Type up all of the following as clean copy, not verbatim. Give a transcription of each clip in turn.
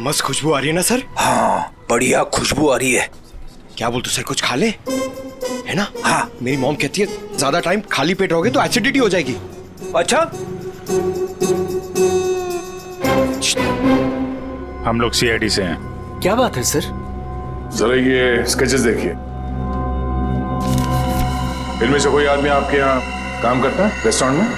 मस्त खुशबू आ रही है ना सर? हाँ बढ़िया खुशबू आ रही है। क्या बोलते सर, कुछ खा ले, है ना? हाँ मेरी मॉम कहती है ज्यादा टाइम खाली पेट रहोगे तो एसिडिटी हो जाएगी। अच्छा, हम लोग सीआईडी से हैं। क्या बात है सर? जरा ये स्केचेस देखिए। इनमें से कोई आदमी आपके यहाँ काम करता है रेस्टोरेंट में?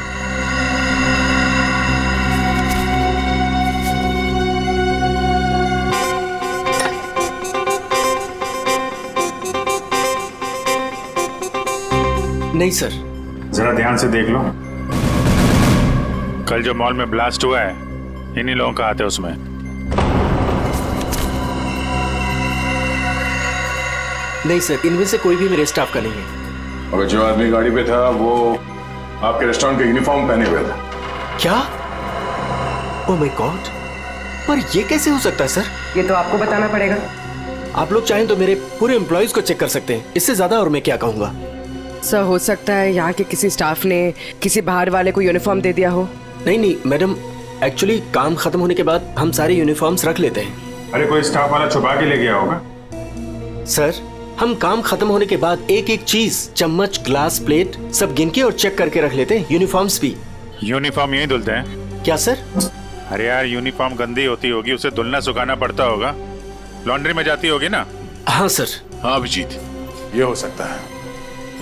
नहीं सर। जरा ध्यान से देख लो। कल जो मॉल में ब्लास्ट हुआ है इन्हीं लोगों का हाथ है उसमें। नहीं सर, इनमें से कोई भी मेरे स्टाफ का नहीं है। और जो आदमी गाड़ी पे था वो आपके रेस्टोरेंट का यूनिफॉर्म पहने हुए था। क्या? ओह माय गॉड, पर ये कैसे हो सकता है सर? ये तो आपको बताना पड़ेगा। आप लोग चाहें तो मेरे पूरे एम्प्लॉयज को चेक कर सकते हैं, इससे ज्यादा और मैं क्या कहूँगा। सर हो सकता है यहाँ के किसी स्टाफ ने किसी बाहर वाले को यूनिफॉर्म दे दिया हो। नहीं मैडम, एक्चुअली काम खत्म होने के बाद हम सारे यूनिफॉर्म्स रख लेते हैं। अरे कोई स्टाफ वाला छुपा के ले गया होगा। सर हम काम खत्म होने के बाद एक एक चीज, चम्मच, ग्लास, प्लेट सब गिन के और चेक करके रख लेते हैं। यूनिफॉर्म्स भी। यूनिफॉर्म यही धुलते हैं क्या सर? अरे यार यूनिफॉर्म गंदी होती होगी, उसे धुलना सुखाना पड़ता होगा, लॉन्ड्री में जाती होगी ना। हाँ सर। हाँ अभिजीत, ये हो सकता है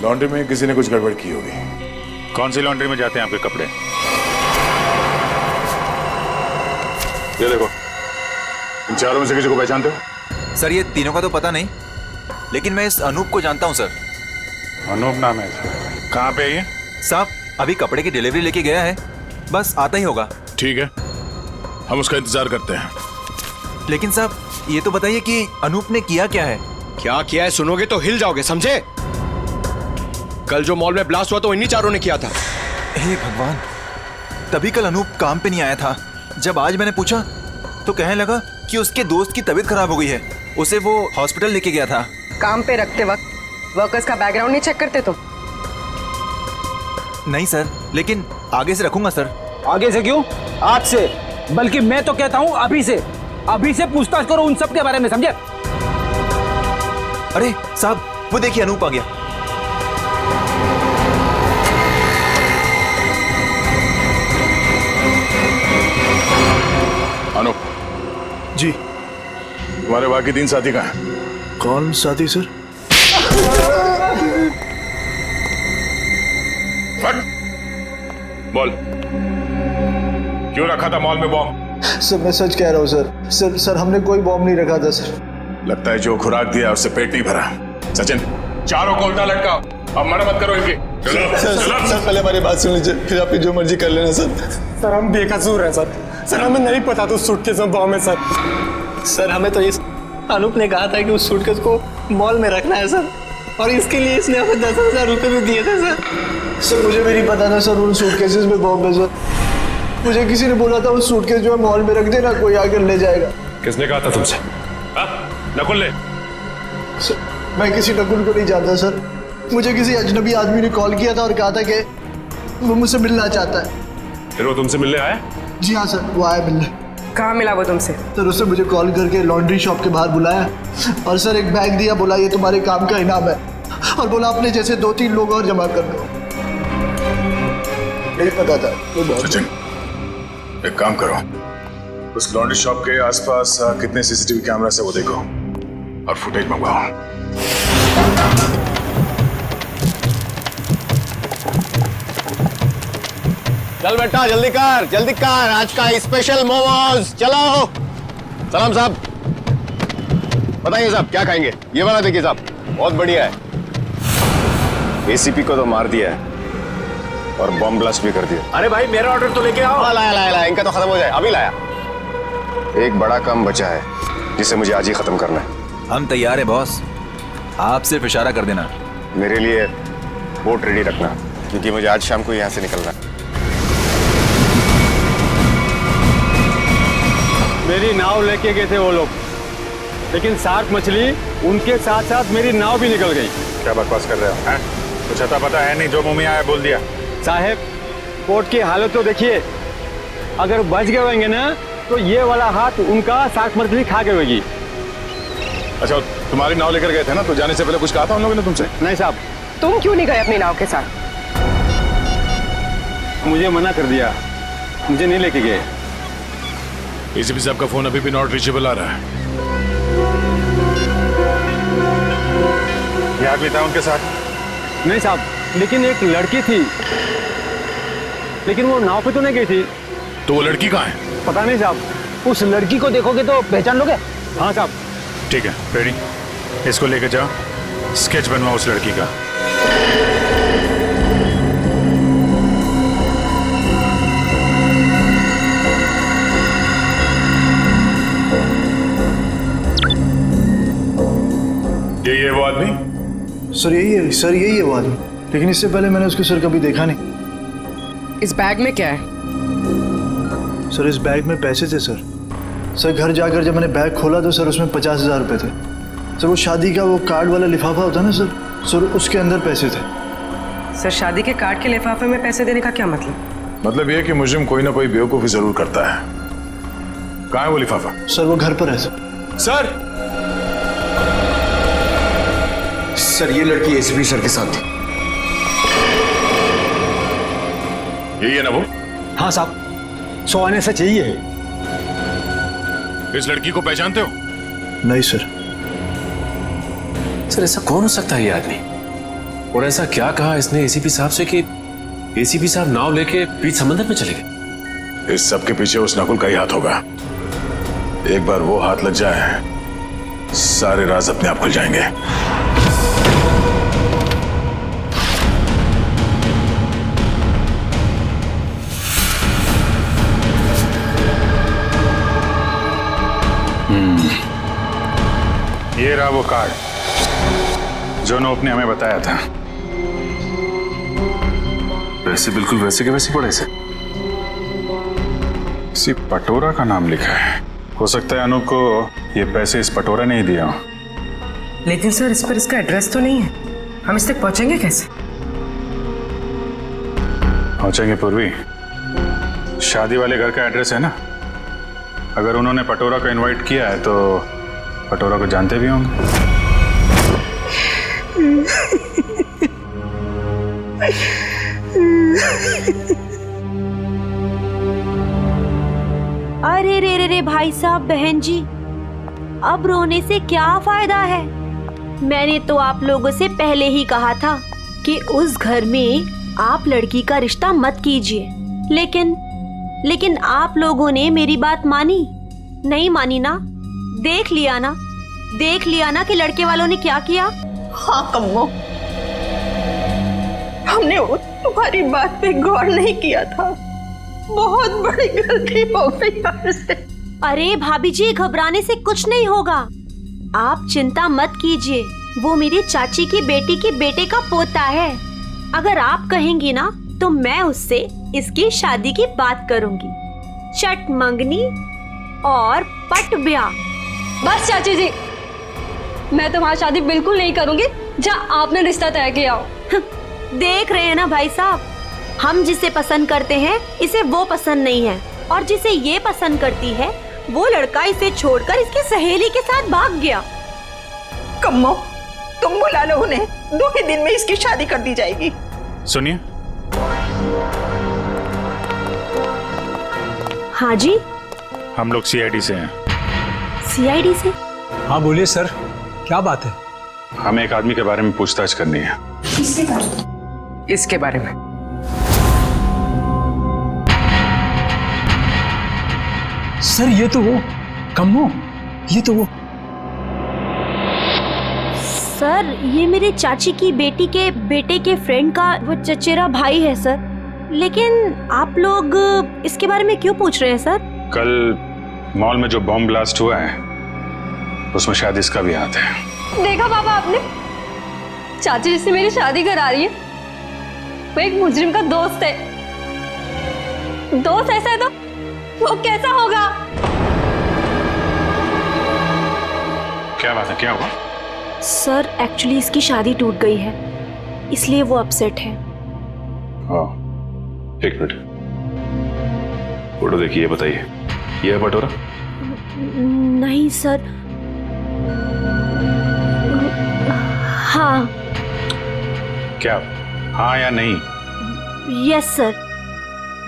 लॉन्ड्री में किसी ने कुछ गड़बड़ की होगी। कौन सी लॉन्ड्री में जाते हैं आपके कपड़े? ये देखो, इन चारों में से किसी को पहचानते हो? सर ये तीनों का तो पता नहीं, लेकिन मैं इस अनूप को जानता हूँ सर। अनूप नाम है इसका। कहाँ पे है ये? साहब अभी कपड़े की डिलीवरी लेके गया है, बस आता ही होगा। ठीक है, हम उसका इंतजार करते हैं। लेकिन साहब ये तो बताइए कि अनूप ने किया क्या है? क्या किया है सुनोगे तो हिल जाओगे, समझे? कल जो मॉल में ब्लास्ट हुआ तो इन्हीं चारों ने किया था। हे भगवान, तभी कल अनूप काम पे नहीं आया था। जब आज मैंने पूछा तो कहने लगा कि उसके दोस्त की तबीयत खराब हो गई है, उसे वो हॉस्पिटल लेके गया था। काम पे रखते वक्त वर्कर्स का बैकग्राउंड नहीं चेक करते तुम? नहीं सर, लेकिन आगे से रखूंगा सर। आगे से क्यों, आज से। बल्कि मैं तो कहता हूँ अभी से पूछताछ करो उन सब के बारे में, समझे? अरे साहब वो देखिए अनूप आ गया। अनूप जी। तुम्हारे बाकी 3 साथी कहाँ हैं? कौन साथी सर? फट बोल, क्यों रखा था मॉल में बॉम्ब? सर मैं सच कह रहा हूँ सर। सर हमने कोई बॉम्ब नहीं रखा था सर। लगता है जो खुराक दिया उससे पेट नहीं भरा। सचिन, चारों को उल्टा लटकाओ, अब मना मत करो इनकी। सर पहले हमारी बात सुन लीजिए, फिर आप जो मर्जी कर लेना सर। सर हम बेकसूर हैं सर। सर हमें नहीं पता था उस सूटकेस में बॉम्ब है सर। सर हमें तो इस अनूप ने कहा था कि उस सूटकेस को मॉल में रखना है सर, और इसके लिए इसने हमें 10,000 रुपये भी दिए थे सर। सर मुझे भी नहीं पता था सर उन सूटकेसेस में बॉम्ब है सर। मुझे किसी ने बोला था उस सूटकेस जो है मॉल में रख देना, कोई आकर ले जाएगा। किसने कहा था तुमसे? नकुल ने? सर मैं किसी नकुल को नहीं जानता सर। मुझे किसी अजनबी आदमी ने कॉल किया था और कहा था कि वो मुझसे मिलना चाहता है। फिर वो तुमसे मिलने आया? जी हाँ सर, वो आया मिलने। कहाँ मिला वो तुमसे? सर उसने मुझे कॉल करके लॉन्ड्री शॉप के बाहर बुलाया और सर एक बैग दिया, बोला ये तुम्हारे काम का इनाम है, और बोला अपने जैसे 2-3 लोग और जमा कर दो। नहीं पता था वो बहुत। सचिन एक काम करो, उस लॉन्ड्री शॉप के आसपास कितने सीसीटीवी कैमरा से वो देखो और फुटेज मंगवाओ। चल बेटा जल्दी कर, आज का स्पेशल मोमोज। चलो सलाम साहब, बताइए साहब क्या खाएंगे? ये वाला देखिए साहब, बहुत बढ़िया है। एसीपी को तो मार दिया है और बॉम्ब ब्लास्ट भी कर दिया। अरे भाई मेरा ऑर्डर तो लेके आओ। लाया, इनका तो खत्म हो जाए, अभी लाया। एक बड़ा काम बचा है जिसे मुझे आज ही खत्म करना है। हम तैयार है बॉस, आप सिर्फ इशारा कर देना। मेरे लिए बोट रेडी रखना, क्योंकि मुझे आज शाम को यहाँ से निकलना है। मेरी नाव लेके गए थे वो लोग, लेकिन शार्क मछली उनके साथ साथ मेरी नाव भी निकल गई। क्या बकवास कर रहे हो हैं? कुछ अता पता है नहीं, जो मुंह में आया बोल दिया। साहब पोर्ट की हालत तो देखिए, अगर बच गए होंगे ना तो ये वाला हाथ उनका शार्क मछली खा गई होगी। अच्छा, तुम्हारी नाव लेकर गए थे ना, तो जाने से पहले कुछ कहा था उन लोगों ने तुमसे? नहीं साहब, तुम क्यों नहीं गए अपनी नाव के साथ? मुझे मना कर दिया, मुझे नहीं लेके गए। एसीपी साहब का फोन अभी भी नॉट रीचेबल आ रहा है। ये आदमी था उनके साथ? नहीं साहब, लेकिन एक लड़की थी, लेकिन वो नाव पे तो नहीं गई थी। तो वो लड़की कहाँ है? पता नहीं साहब। उस लड़की को देखोगे तो पहचान लोगे? हाँ साहब। ठीक है, रेडी, इसको लेकर जाओ, स्केच बनवाओ उस लड़की का। ये वो आदमी? सर यही है, सर यही है वो आदमी, लेकिन इससे पहले मैंने उसको सर कभी देखा नहीं। इस बैग में क्या है? सर इस बैग में पैसे थे सर। सर घर जाकर जब मैंने बैग खोला तो सर उसमें 50,000 रुपये थे। सर वो शादी का वो कार्ड वाला लिफाफा होता है ना सर उसके अंदर पैसे थे। सर शादी के कार्ड के लिफाफे में पैसे देने का क्या मतलब? मतलब ये कि मुजरिम कोई ना कोई बेवकूफ़ी जरूर करता है। कहाँ है वो लिफाफा? सर वो घर पर है सर। सर ये लड़की एसीपी सर के साथ थी। यही है ना वो? हाँ साहब, 100 आने से चाहिए है। इस लड़की को पहचानते हो? नहीं सर। सर ऐसा कौन हो सकता है ये आदमी? और ऐसा क्या कहा इसने एसीपी साहब से कि एसीपी साहब नाव लेके बीच समंदर में चले गए? इस सब के पीछे उस नकुल का ही हाथ होगा। एक बार वो हाथ लग जाए, सारे राज अपने आप खुल जाएंगे। ये रहा वो कार्ड जो नोप ने हमें बताया था। वैसे बिल्कुल वैसे के वैसे पड़े से। किसी पटोरा का नाम लिखा है। हो सकता है अनूप को ये पैसे इस पटोरा ने ही दिया हो। लेकिन सर इस पर इसका एड्रेस तो नहीं है, हम इस तक पहुंचेंगे कैसे? पहुंचेंगे पूर्वी, शादी वाले घर का एड्रेस है ना। अगर उन्होंने पटोरा को इनवाइट किया है तो पटोरा को जानते भी होंगे। अरे रे रे भाई साहब, बहन जी, अब रोने से क्या फायदा है? मैंने तो आप लोगों से पहले ही कहा था कि उस घर में आप लड़की का रिश्ता मत कीजिए, लेकिन आप लोगों ने मेरी बात मानी नहीं? मानी ना? देख लिया ना कि लड़के वालों ने क्या किया। हाँ कम्मो, हमने तुम्हारी बात पे गौर नहीं किया था। बहुत बड़ी गलती हो गई हमसे। अरे भाभी जी, घबराने से कुछ नहीं होगा, आप चिंता मत कीजिए। वो मेरी चाची की बेटी के बेटे का पोता है। अगर आप कहेंगी ना तो मैं उससे इसकी शादी की बात करूंगी। चट मंगनी और पट ब्याह। बस चाची जी, मैं तुम्हारी शादी बिल्कुल नहीं करूंगी जहाँ आपने रिश्ता तय किया हो। देख रहे हैं ना भाई साहब, हम जिसे पसंद करते हैं इसे वो पसंद नहीं है, और जिसे ये पसंद करती है वो लड़का इसे छोड़कर इसकी सहेली के साथ भाग गया। कम्मो, तुम बुला लो उन्हें, 2 ही दिन में इसकी शादी कर दी जाएगी। सुनिए। हाँ जी, हम लोग सीआईडी से हैं। सीआईडी से? हाँ बोलिए सर, क्या बात है? हमें एक आदमी के बारे में पूछताछ करनी है। इसके बारे में? सर ये तो वो कम्मो, ये तो वो। सर ये मेरे चाची की बेटी के बेटे के फ्रेंड का वो चचेरा भाई है सर। लेकिन आप लोग इसके बारे में क्यों पूछ रहे हैं सर? कल मॉल में जो बॉम्ब ब्लास्ट हुआ है उसमें शायद इसका भी हाथ है। देखा पापा आपने, चाची जिससे मेरी शादी करा रही है वो एक मुजरिम का दोस्त है। दोस्त ऐसा है तो वो कैसा होगा? क्या बात है, क्या हुआ? सर एक्चुअली इसकी शादी टूट गई है, इसलिए वो अपसेट है। हाँ, एक मिनट, फोटो देखिए, बताइए। ये है पटोरा? नहीं सर। हाँ। क्या हाँ या नहीं? यस सर,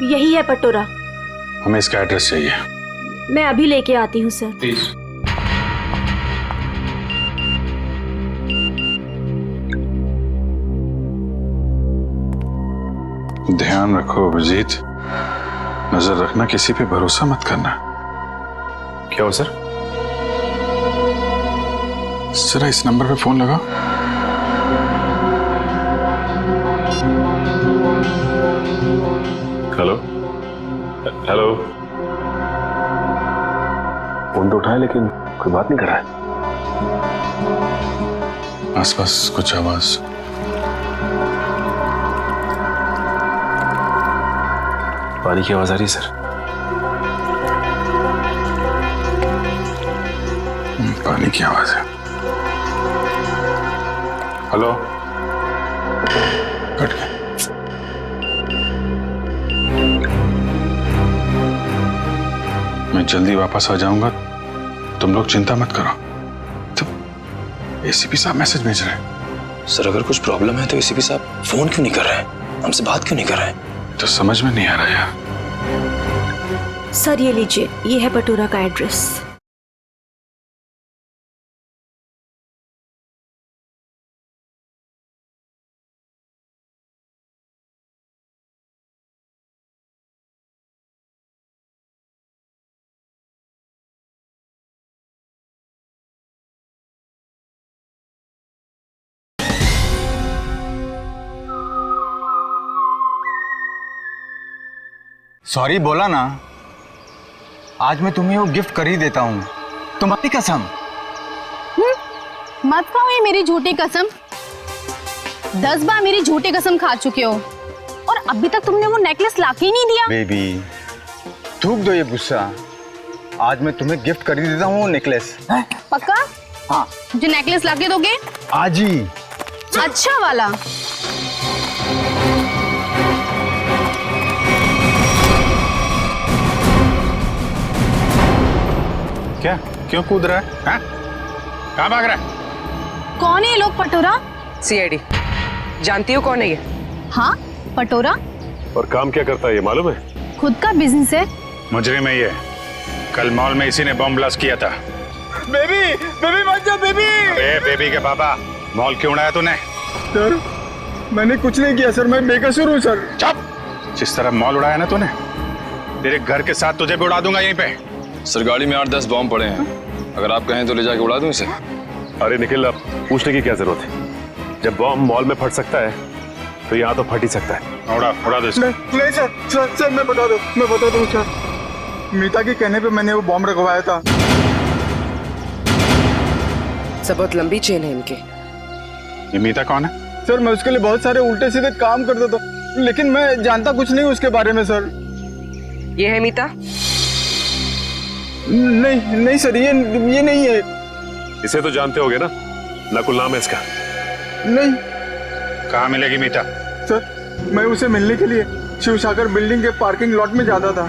यही है पटोरा। हमें इसका एड्रेस चाहिए। मैं अभी लेके आती हूँ सर। प्लीज। ध्यान रखो अभिजीत, नजर रखना, किसी पे भरोसा मत करना। क्या हो सर? जरा इस नंबर पे फोन लगाओ। Hello hello. फोन तो उठाए लेकिन कोई बात नहीं कर रहा है। आसपास कुछ आवाज? पानी की आवाज आ रही है सर। पानी की आवाज है। हेलो, कट गया। मैं जल्दी वापस आ जाऊंगा, तुम लोग चिंता मत करो। तो एसीपी साहब मैसेज भेज रहे हैं। सर अगर कुछ प्रॉब्लम है तो एसीपी साहब फोन क्यों नहीं कर रहे हैं, हमसे बात क्यों नहीं कर रहे हैं? तो समझ में नहीं आ रहा यार। सर ये लीजिए, ये है पटोरा का एड्रेस। सॉरी बोला ना, आज मैं तुम्हें वो गिफ्ट कर ही देता हूँ, तुम्हारी कसम। मत खाओ ये मेरी झूठी कसम। 10 बार मेरी झूठी कसम खा चुके हो और अभी तक तुमने वो नेकलेस लाके ही नहीं दिया। बेबी थूक दो ये गुस्सा, आज मैं तुम्हें गिफ्ट कर ही देता हूँ वो नेकलेस। पक्का? हाँ। मुझे नेकलेस लाके दोगे? आज ही। अच्छा वाला। क्या? क्यों कूद रहा है? हाँ? कहाँ भाग रहा है? कौन है ये लोग? पटोरा? सीआईडी। जानती हो कौन है ये? हाँ, पटोरा। और काम क्या करता है ये मालूम है? खुद का बिजनेस है। मुजरिम है ये। कल मॉल में इसी ने बम ब्लास्ट किया था। बेबी, बेबी मत जाओ बेबी। अरे बेबी के पापा, मॉल क्यों उड़ाया तूने? सर मैंने कुछ नहीं किया सर, मैं बेकसूर हूँ सर। चुप! जिस तरह मॉल उड़ाया ना तूने, तेरे घर के साथ तुझे भी उड़ा दूंगा यहीं पे। सर गाड़ी में 8-10 बॉम्ब पड़े हैं, अगर आप कहें तो ले जाके उड़ा दूं इसे। अरे निखिल, अब पूछने की क्या जरूरत है? जब बॉम्ब मॉल में फट सकता है तो यहाँ तो फट ही सकता है। उड़ा दो इसको। नहीं सर, सर मैं बता दूं सर, मीता के कहने पे मैंने वो बॉम्ब रखवाया था। सब बहुत लंबी चेन है इनके। ये मीता कौन है? सर मैं उसके लिए बहुत सारे उल्टे सीधे काम करता था, लेकिन मैं जानता कुछ नहीं उसके बारे में सर। ये है मीता? नहीं सर, ये नहीं है। इसे तो जानते होगे ना, नकुल नाम है इसका। नहीं। कहाँ मिलेगी मीता? सर मैं उसे मिलने के लिए शिवसागर बिल्डिंग के पार्किंग लॉट में जाता था,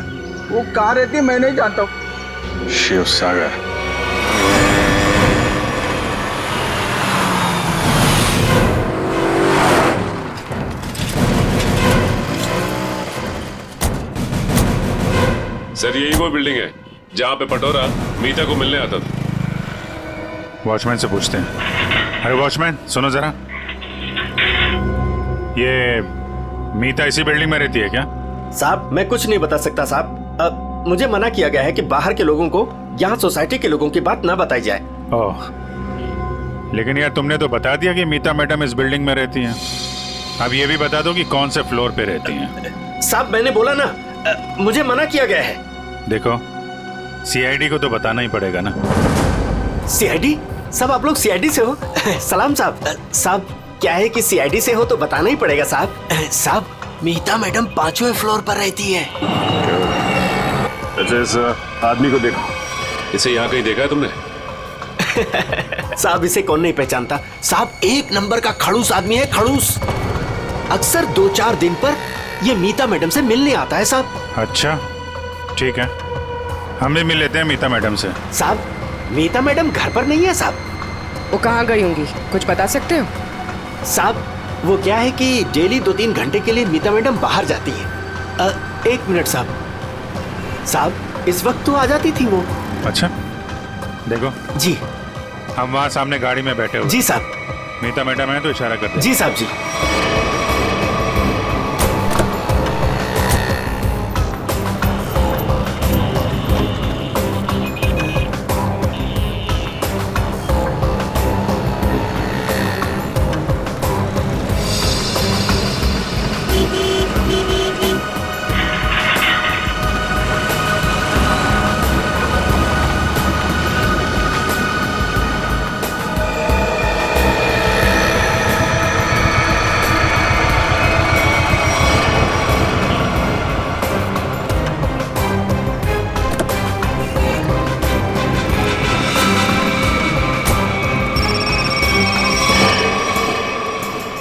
वो कहाँ रहती है मैं नहीं जानता हूँ। शिवसागर? सर यही वो बिल्डिंग है जहाँ पे पटोरा मीता को मिलने आता था। वॉचमैन से पूछते हैं। अरे वॉचमैन सुनो जरा, ये मीता इसी बिल्डिंग में रहती है क्या? साहब मैं कुछ नहीं बता सकता साहब, मुझे मना किया गया है कि बाहर के लोगों को यहाँ सोसाइटी के लोगों की बात ना बताई जाए। ओह, लेकिन यार तुमने तो बता दिया कि मीता मैडम इस बिल्डिंग में रहती हैं। अब ये भी बता दो कि कौन से फ्लोर पे रहती हैं। साहब मैंने बोला ना, मुझे मना किया गया है। देखो सीआईडी को तो बताना ही पड़ेगा ना। सीआईडी? सब आप लोग सीआईडी से हो? सलाम साहब। साहब क्या है कि सीआईडी से हो तो बताना ही पड़ेगा साहब। साहब मीता मैडम 5वें फ्लोर पर रहती है। अच्छा इस आदमी को देखो, इसे यहाँ कहीं देखा है तुमने? साहब इसे कौन नहीं पहचानता साहब, 1 नंबर का खड़ूस आदमी है, खड़ूस। अक्सर 2-4 दिन पर ये मीता मैडम से मिलने आता है साहब। अच्छा ठीक है, हम भी मिल लेते हैं मीता मैडम से। साहब मीता मैडम घर पर नहीं है साहब। वो कहाँ गई होंगी, कुछ बता सकते हो? साहब वो क्या है कि डेली 2-3 घंटे के लिए मीता मैडम बाहर जाती है। 1 मिनट साहब इस वक्त तो आ जाती थी वो। अच्छा देखो जी, हम वहाँ सामने गाड़ी में बैठे हुए। जी साहब। मीता मैडम है तो इशारा करते। जी साहब जी।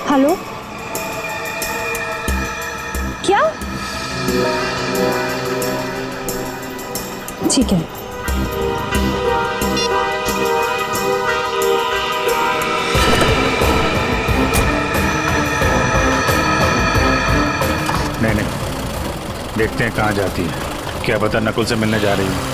हेलो, क्या? ठीक है। नहीं, देखते हैं कहाँ जाती है। क्या पता नकुल से मिलने जा रही है।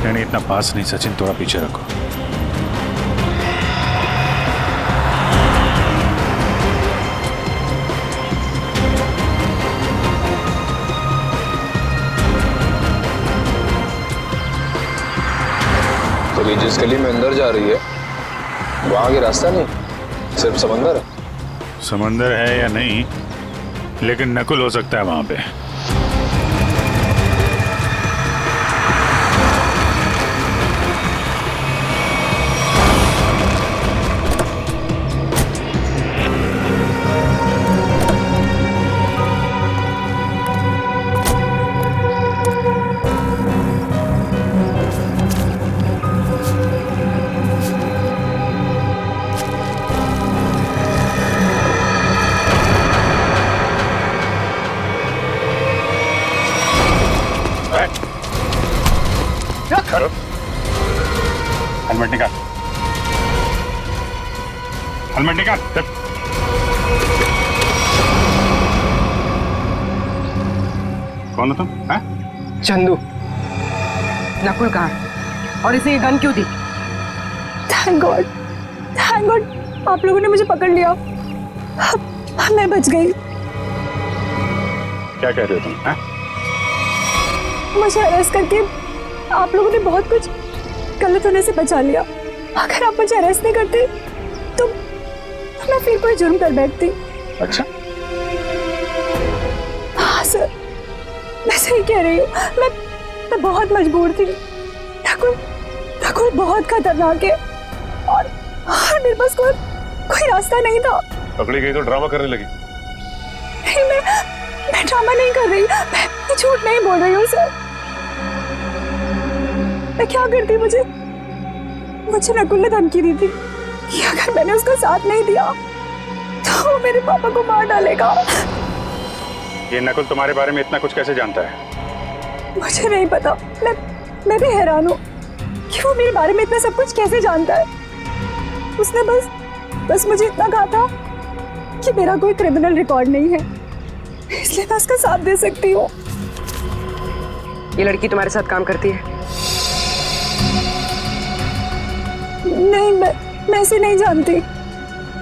नहीं, इतना पास नहीं सचिन, थोड़ा पीछे रखो। तो ये जिस गली में अंदर जा रही है वहां आगे रास्ता नहीं, सिर्फ समंदर है। समंदर है या नहीं, लेकिन नकुल हो सकता है वहां पे। हेलमेट निकाल, हेलमेट निकाल। कौन हो तुम? चंदू। नकुल कहाँ, और इसे ये गन क्यों दी? थैंक गॉड, आप लोगों ने मुझे पकड़ लिया। मैं बच गई। क्या कह रहे हो तुम? मुझे अरेस्ट करके आप लोगों ने बहुत कुछ गलत होने से बचा लिया। अगर आप मुझे अरेस्ट नहीं करते तो मैं फिर कोई जुर्म कर बैठती। अच्छा, हाँ सर, मैं सही कह रही हूँ। मैं बहुत मजबूर थी। नकुल बहुत खतरनाक है और मेरे पास कोई रास्ता नहीं था। पकड़ी गई तो ड्रामा करने लगी। नहीं, मैं ड्रामा नहीं कर रही, मैं झूठ नहीं बोल रही हूँ सर। मैं क्या करती, मुझे नकुल ने धमकी दी थी कि अगर मैंने उसका साथ नहीं दिया तो वो मेरे पापा को मार डालेगा। ये नकुल तुम्हारे बारे में इतना कुछ कैसे जानता है? मुझे नहीं पता, मैं भी हैरान हूँ कि वो मेरे बारे में इतना सब कुछ कैसे जानता है। उसने बस मुझे इतना कहा था कि मेरा कोई क्रिमिनल रिकॉर्ड नहीं है, इसलिए मैं उसका साथ दे सकती हूँ। ये लड़की तुम्हारे साथ काम करती है? नहीं, मैं इसे नहीं जानती।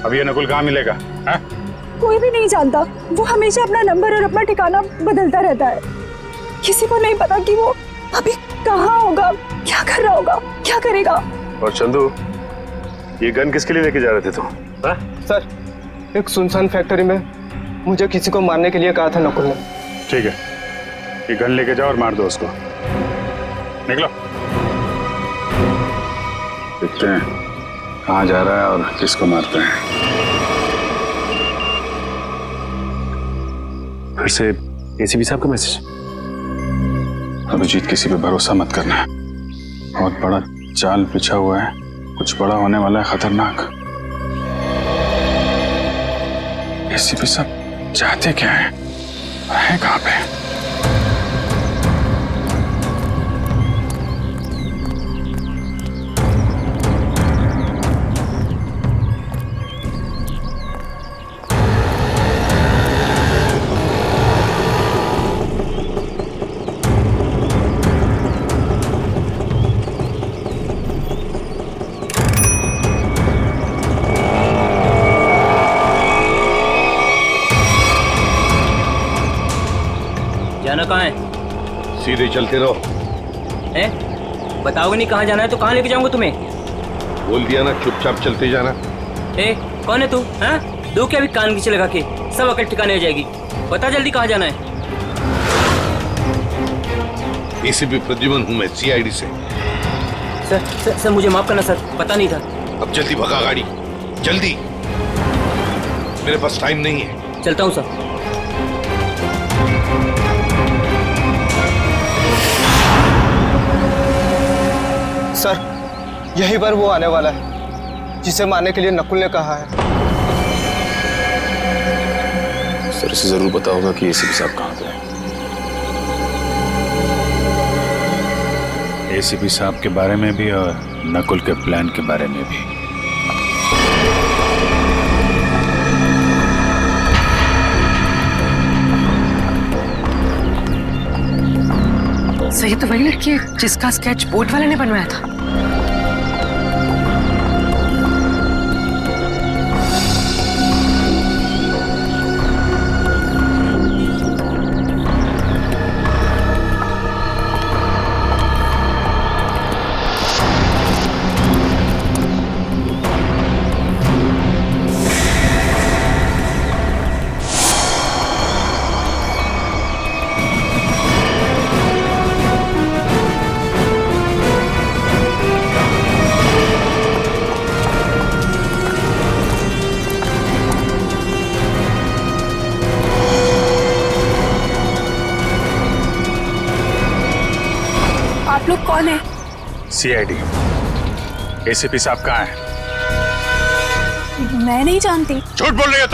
अब ये नकुल कहाँ मिलेगा? कोई भी नहीं जानता। वो हमेशा अपना नंबर और अपना ठिकाना बदलता रहता है। किसी को नहीं पता कि वो अभी कहाँ होगा, क्या कर रहा होगा, क्या करेगा। और चंदू, ये गन किसके लिए लेके जा रहे थे तुम? सर, एक सुनसान फैक्ट्री में मुझे किसी को मारने के लिए कहा था नकुल ने। ठीक है, ये गन लेके जाओ और मार दो उसको। निकलो। देखते हैं कहाँ जा रहा है और किसको मारते हैं। फिर से एसीपी साहब का मैसेज। अभिजीत, किसी पे भरोसा मत करना, बहुत बड़ा जाल बिछा हुआ है, कुछ बड़ा होने वाला है, खतरनाक। एसीपी साहब चाहते क्या है कहाँ पे? जाना कहाँ है? सीधे चलते रहो। बताओगे नहीं कहाँ जाना है तो कहाँ लेके जाऊंगा तुम्हें? बोल दिया ना, चुपचाप चलते जाना। कौन है तू? हाँ, दो क्या भी कान नीचे लगा के, सब अकल ठिकाने हो जाएगी। बता जल्दी कहाँ जाना है? एसीपी प्रद्युमन हूँ मैं, सीआईडी से। सर मुझे माफ करना सर, पता नहीं था। अब जल्दी भगा गाड़ी, जल्दी, मेरे पास टाइम नहीं है। चलता हूँ सर। सर, यहीं पर वो आने वाला है जिसे मारने के लिए नकुल ने कहा है। सर, इसे जरूर पता होगा कि एसीपी साहब कहाँ पे हैं। एसीपी साहब के बारे में भी और नकुल के प्लान के बारे में भी। सही तो वही लड़की है जिसका स्केच बोर्ड वाले ने बनवाया था। आप लोग कौन है? सीआईडी। एसीपी साहब कहाँ है? मैं नहीं जानती। झूठ बोल रही हो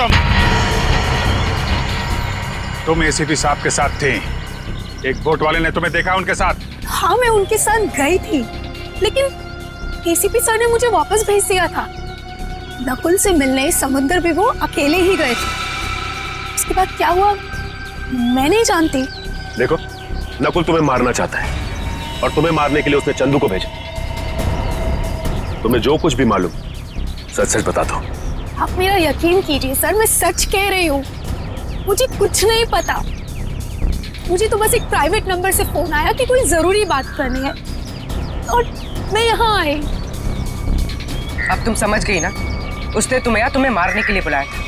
तुम एसीपी साहब के साथ थी। एक बोट वाले ने तुम्हें देखा उनके साथ? हाँ, मैं उनके साथ गई थी, लेकिन एसीपी सर ने मुझे वापस भेज दिया था। नकुल से मिलने समुद्र भी वो अकेले ही गए थे। उसके बाद क्या हुआ मैं नहीं जानती। देखो, नकुल तुम्हें मारना चाहता है और तुम्हें मारने के लिए उसने चंदू को भेजा। तुम्हें जो कुछ भी मालूम सच सच बता दो। आप मेरा यकीन कीजिए सर, मैं सच कह रही हूँ। मुझे कुछ नहीं पता। मुझे तो बस एक प्राइवेट नंबर से फोन आया कि कोई जरूरी बात करनी है और मैं यहाँ आई। अब तुम समझ गई ना, उसने तुम्हें मारने के लिए बुलाया था।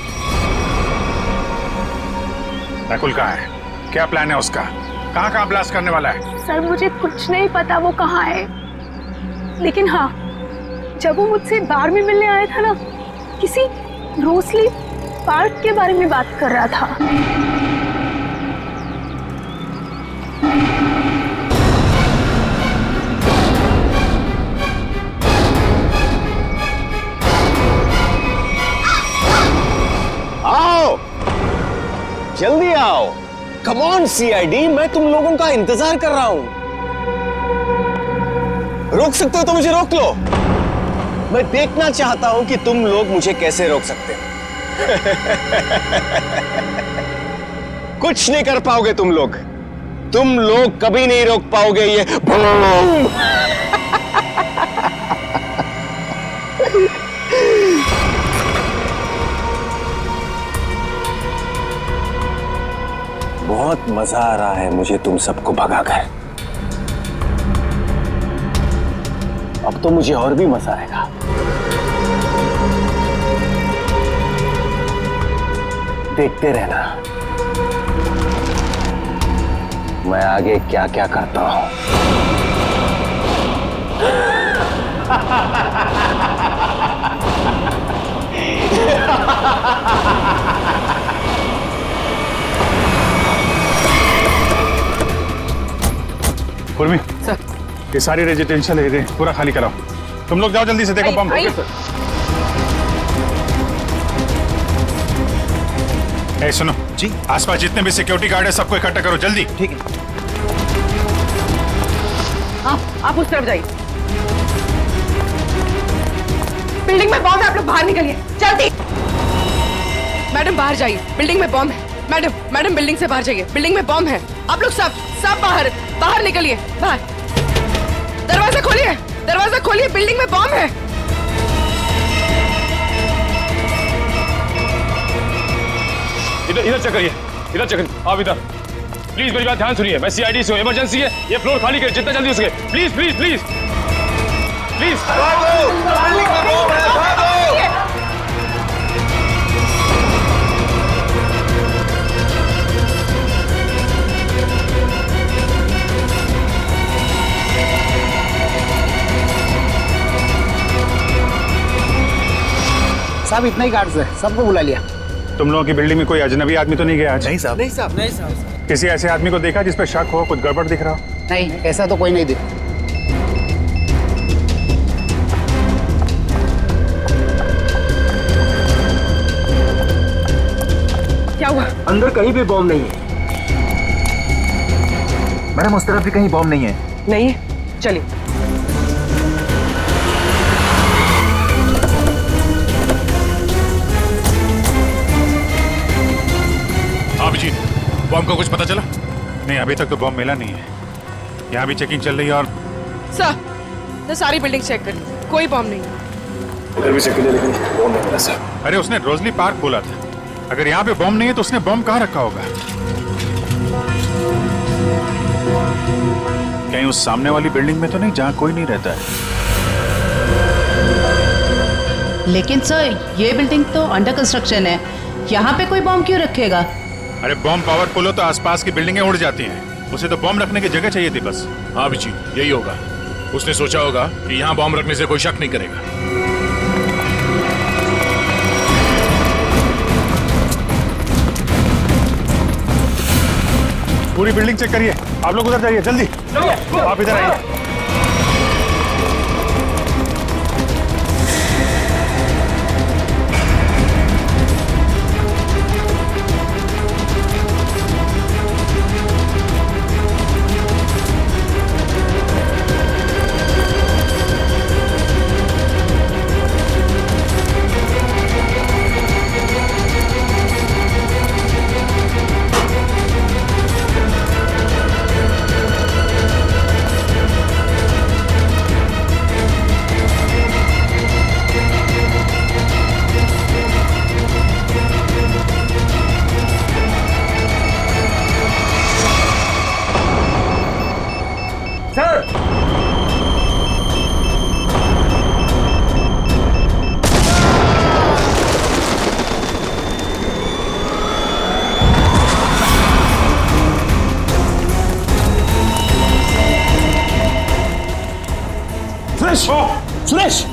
नकुल कहाँ है? क्या प्लान है उसका? कहाँ ब्लास्ट करने वाला है? सर, मुझे कुछ नहीं पता वो कहाँ है, लेकिन हाँ, जब वो मुझसे बार में मिलने आया था ना, किसी रोसली पार्क के बारे में बात कर रहा था। आओ, जल्दी आओ। कम ऑन सीआईडी, मैं तुम लोगों का इंतजार कर रहा हूं। रोक सकते हो तो मुझे रोक लो। मैं देखना चाहता हूं कि तुम लोग मुझे कैसे रोक सकते हो। कुछ नहीं कर पाओगे तुम लोग कभी नहीं रोक पाओगे ये बूम। बहुत मजा आ रहा है मुझे तुम सबको भगाकर। अब तो मुझे और भी मजा आएगा। देखते रहना। मैं आगे क्या क्या करता हूं। पूर्वी ये सारी रेजिडेंशियल एरिया पूरा खाली कराओ। तुम लोग जाओ जल्दी से, देखो बम। ए सुनो जी, आसपास जितने भी सिक्योरिटी गार्ड है सबको इकट्ठा करो जल्दी। ठीक है। आप उस तरफ जाइए। बिल्डिंग में बॉम्ब है, आप लोग बाहर निकलिए जल्दी। मैडम बाहर जाइए, बिल्डिंग में बॉम्ब है। मैडम बिल्डिंग से बाहर जाइए, बिल्डिंग में बॉम्ब है। आप लोग सब बाहर निकलिए, बाहर। दरवाजा खोलिए, बिल्डिंग में बॉम्ब है। इधर चेक करिए, आप इधर प्लीज मेरी बात ध्यान सुनिए। मैं सीआईडी से हूँ, इमरजेंसी है, ये फ्लोर खाली करिए जितना जल्दी हो सके। Please please please please. साहब इतना ही गार्ड्स है, सबको बुला लिया। तुम लोगों की बिल्डिंग में कोई अजनबी आदमी तो नहीं गया आज? नहीं साहब। नहीं साहब। किसी ऐसे आदमी को देखा जिस पे शक हो, कुछ गड़बड़ दिख रहा हो? नहीं, ऐसा तो कोई नहीं दिखा। क्या हुआ? अंदर कहीं भी बॉम्ब नहीं है। मैडम उस तरफ भी कहीं बॉम्ब नहीं है। नहीं है, चलिए। अभिजीत, बॉम्ब का कुछ पता चला? नहीं, अभी तक तो बॉम्ब मिला नहीं है। यहाँ भी चेकिंग चल रही है और सर सारी बिल्डिंग चेक कर, कोई बॉम्ब नहीं है। इधर भी चेक किया लेकिन बॉम्ब नहीं मिला सर। अरे उसने रोजली पार्क बोला था। अगर यहाँ पे बॉम्ब नहीं है तो उसने बॉम्ब कहाँ रखा होगा? कहीं उस सामने वाली बिल्डिंग में तो नहीं जहाँ कोई नहीं रहता है? लेकिन सर ये बिल्डिंग तो अंडर कंस्ट्रक्शन है, यहाँ पे कोई बॉम्ब क्यों रखेगा? अरे बॉम्ब पावरफुल हो तो आसपास की बिल्डिंगें उड़ जाती हैं। उसे तो बॉम्ब रखने की जगह चाहिए थी बस। हाँ बिजी, यही होगा। उसने सोचा होगा कि यहाँ बॉम्ब रखने से कोई शक नहीं करेगा। पूरी बिल्डिंग चेक करिए। आप लोग उधर जाइए जल्दी। आप इधर आइए।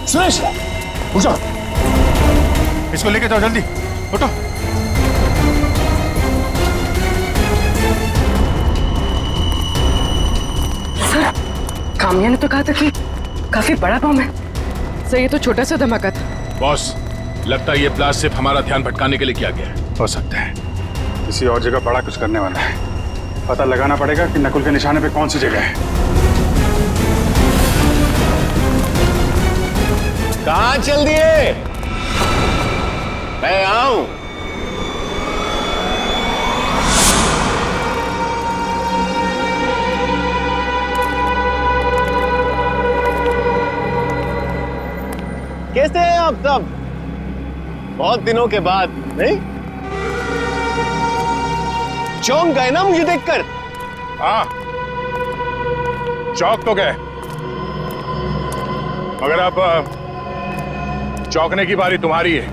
सुरेश उठ जाओ। इसको लेके जाओ जल्दी, उठो। सर काम्या ने तो कहा था कि काफी बड़ा बम है। सर ये तो छोटा सा धमाका था। बॉस, लगता है ये ब्लास्ट सिर्फ हमारा ध्यान भटकाने के लिए किया गया है। हो सकता है किसी और जगह बड़ा कुछ करने वाला है। पता लगाना पड़ेगा कि नकुल के निशाने पे कौन सी जगह है। कहाँ चल दिए? मैं आऊं। कैसे हैं आप सब? बहुत दिनों के बाद, नहीं? चौंक गए ना मुझे देखकर? हाँ, चौंक तो गए, मगर अब चौंकने की बारी तुम्हारी है।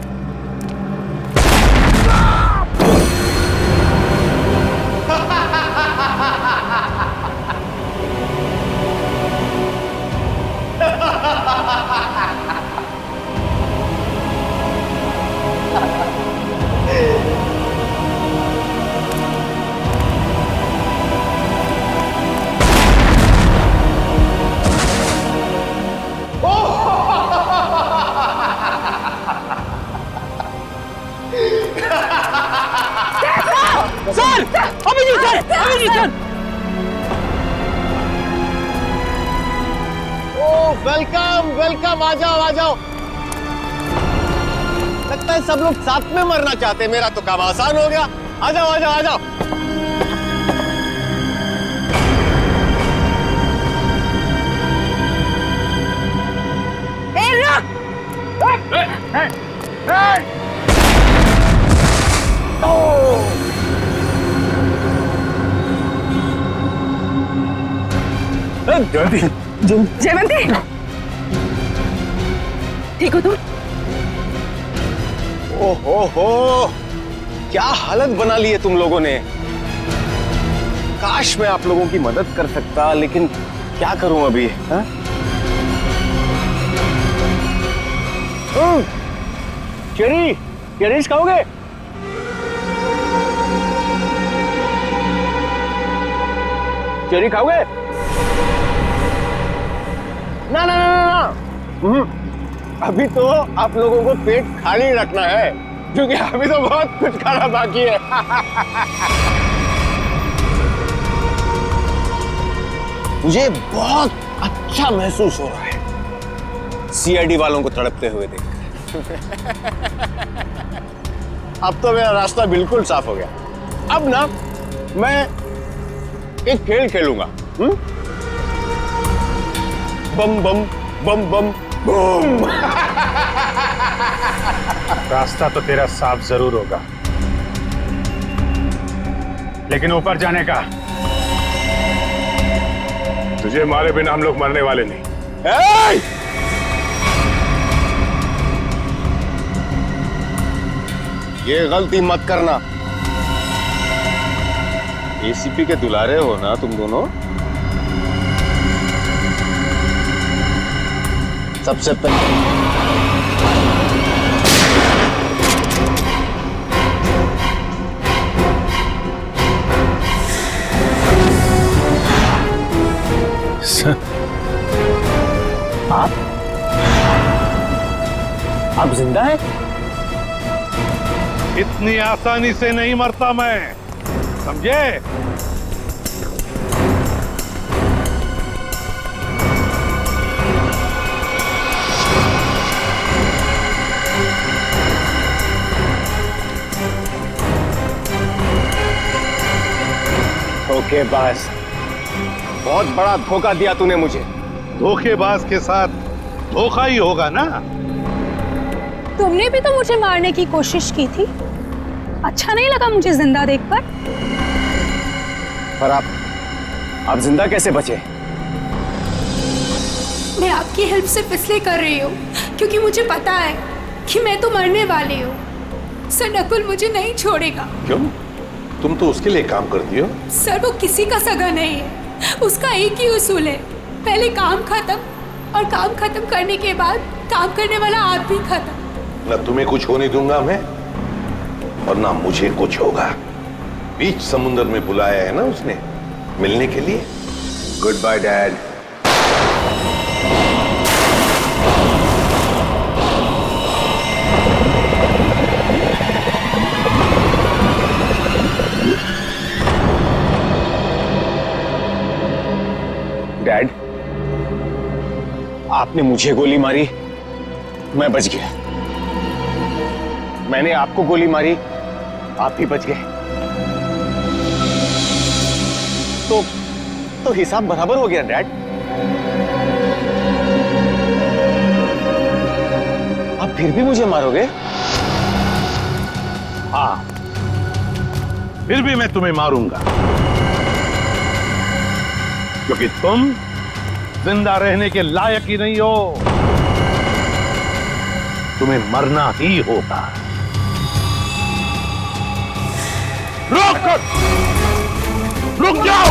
Abhijit sir, Abhijit sir. ओ वेलकम वेलकम, आ जाओ आ जाओ। लगता है सब लोग साथ में मरना चाहते हैं, मेरा तो काम आसान हो गया। आ जाओ आ जाओ आ जाओ। जयवंती, ठीक हो तुम? ओहो, क्या हालत बना ली है तुम लोगों ने। काश मैं आप लोगों की मदद कर सकता, लेकिन क्या करूं अभी। हा? चेरीज खाओगे? चेरी खाओगे? ना ना ना ना, अभी तो आप लोगों को पेट खाली रखना है, क्योंकि अभी तो बहुत कुछ खाना बाकी है। मुझे बहुत अच्छा महसूस हो रहा है सीआईडी वालों को तड़पते हुए देखकर। अब तो मेरा रास्ता बिल्कुल साफ हो गया। अब ना मैं एक खेल खेलूंगा। बम बम बम बम बम। रास्ता तो तेरा साफ जरूर होगा, लेकिन ऊपर जाने का तुझे मारे बिना हम लोग मरने वाले नहीं। ये गलती मत करना। एसीपी के दुलारे हो ना तुम दोनों। सबसे पहले आप जिंदा हैं? इतनी आसानी से नहीं मरता मैं, समझे? धोखेबाज, बहुत बड़ा धोखा दिया तूने मुझे। धोखेबाज के साथ धोखा ही होगा ना। तुमने भी तो मुझे मारने की कोशिश की थी, अच्छा नहीं लगा मुझे जिंदा देखकर। पर आप जिंदा कैसे बचे? मैं आपकी हेल्प सिर्फ इसलिए कर रही हूँ क्योंकि मुझे पता है कि मैं तो मरने वाली हूँ। सर नकुल मुझे नहीं छोड़ेगा। क्यों? तुम तो उसके लिए काम करती हो। सर वो किसी का सगा नहीं है, उसका एक ही उसूल है, पहले काम खत्म और काम खत्म करने के बाद काम करने वाला आदमी खत्म। ना तुम्हें कुछ होने दूंगा मैं, और ना मुझे कुछ होगा। बीच समुद्र में बुलाया है ना उसने मिलने के लिए। Good bye dad. डैड, आपने मुझे गोली मारी, मैं बच गया। मैंने आपको गोली मारी, आप भी बच गए। तो हिसाब बराबर हो गया डैड। आप फिर भी मुझे मारोगे? हाँ, फिर भी मैं तुम्हें मारूंगा, क्योंकि तुम जिंदा रहने के लायक ही नहीं हो। तुम्हें मरना ही होगा। रुक जाओ!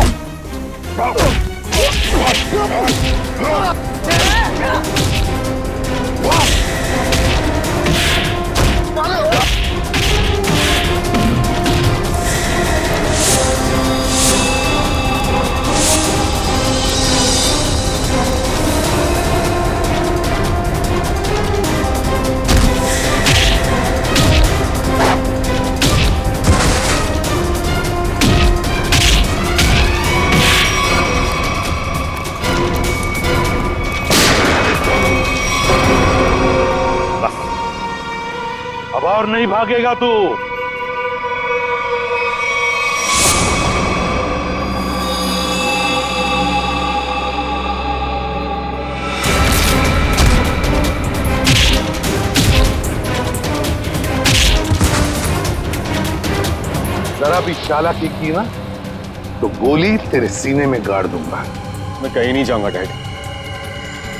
और नहीं भागेगा तू। जरा भी चालाकी की ना तो गोली तेरे सीने में गाड़ दूंगा। मैं कहीं नहीं जाऊंगा डैड,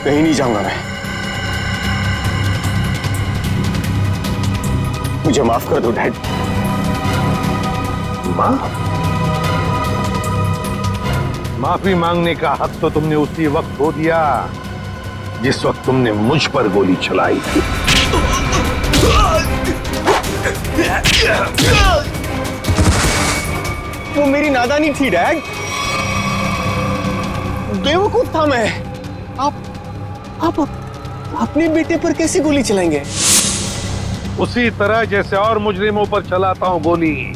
कहीं नहीं जाऊंगा मैं। मुझे माफ कर दो डैड। माफी मांगने का हक तो तुमने उसी वक्त खो दिया जिस वक्त तुमने मुझ पर गोली चलाई थी। वो मेरी नादानी थी डैड, बेवकूफ था मैं। आप अपने बेटे पर कैसे गोली चलाएंगे? उसी तरह जैसे और मुजरिमों पर चलाता हूं गोली।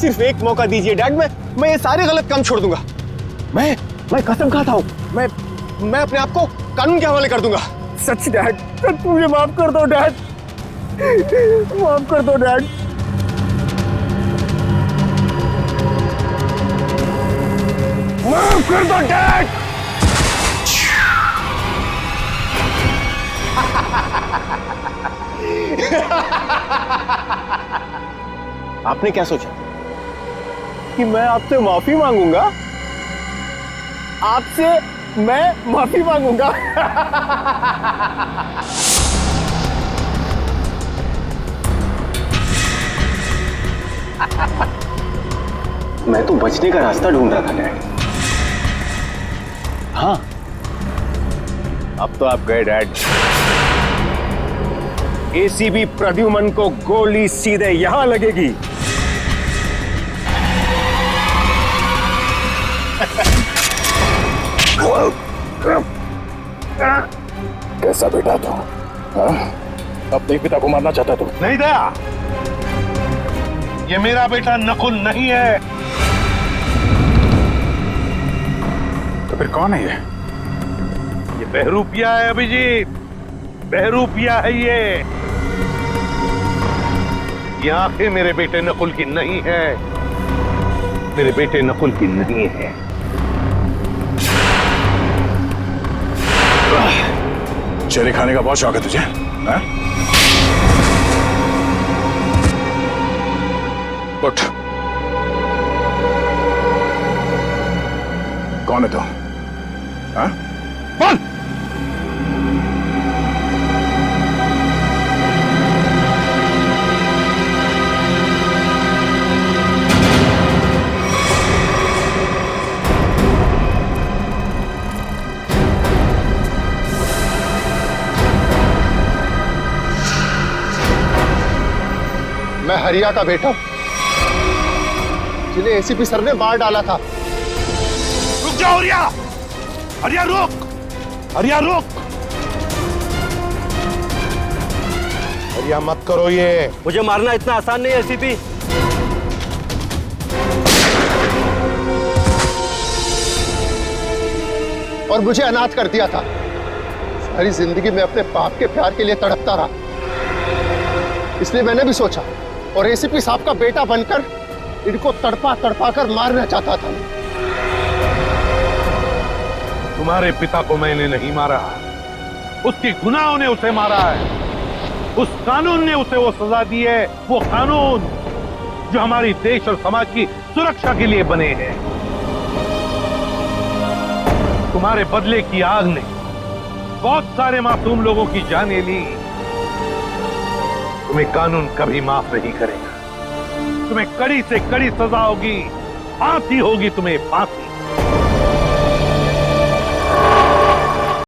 सिर्फ एक मौका दीजिए डैड, मैं ये सारे गलत काम छोड़ दूंगा। मैं कसम खाता हूं, मैं अपने आप को कानून के हवाले कर दूंगा। सच डैड, सच मुझे माफ कर दो डैड, माफ कर दो डैड। माफ कर दो डैड। आपने क्या सोचा कि मैं आपसे माफी मांगूंगा? आपसे मैं माफी मांगूंगा? मैं तो बचने का रास्ता ढूंढ रहा था डैड। हाँ, अब तो आप गए डैड। एसीबी प्रद्युमन को गोली सीधे यहां लगेगी। कैसा बेटा तू? अपने पिता को मारना चाहता तू? नहीं दया, ये मेरा बेटा नकुल नहीं है। तो फिर कौन है ये बहरूपिया है अभिजीत, बहरूपिया है ये आंखें मेरे बेटे नकुल की नहीं है, मेरे बेटे नकुल की नहीं है। चेहरे खाने का बहुत शौक है तुझे, हाँ? उठ। कौन है तू? हाँ? बोल। मैं हरिया का बेटा हूं, जिन्हें एसीपी सर ने मार डाला था। रुक जाओ हरिया, हरिया रुक, हरिया रुक, हरिया मत करो ये। मुझे मारना इतना आसान नहीं है एसीपी। और मुझे अनाथ कर दिया था। सारी जिंदगी में अपने बाप के प्यार के लिए तड़पता रहा, इसलिए मैंने भी सोचा और एसीपी साहब का बेटा बनकर इनको तड़पा तड़पा कर मारना चाहता था। तुम्हारे पिता को मैंने नहीं मारा, उसके गुनाहों ने उसे मारा है। उस कानून ने उसे वो सजा दी है, वो कानून जो हमारी देश और समाज की सुरक्षा के लिए बने हैं। तुम्हारे बदले की आग ने बहुत सारे मासूम लोगों की जानें ली। तुम्हें कानून कभी माफ नहीं करेगा, तुम्हें कड़ी से कड़ी सजा होगी, फांसी होगी तुम्हें, फांसी।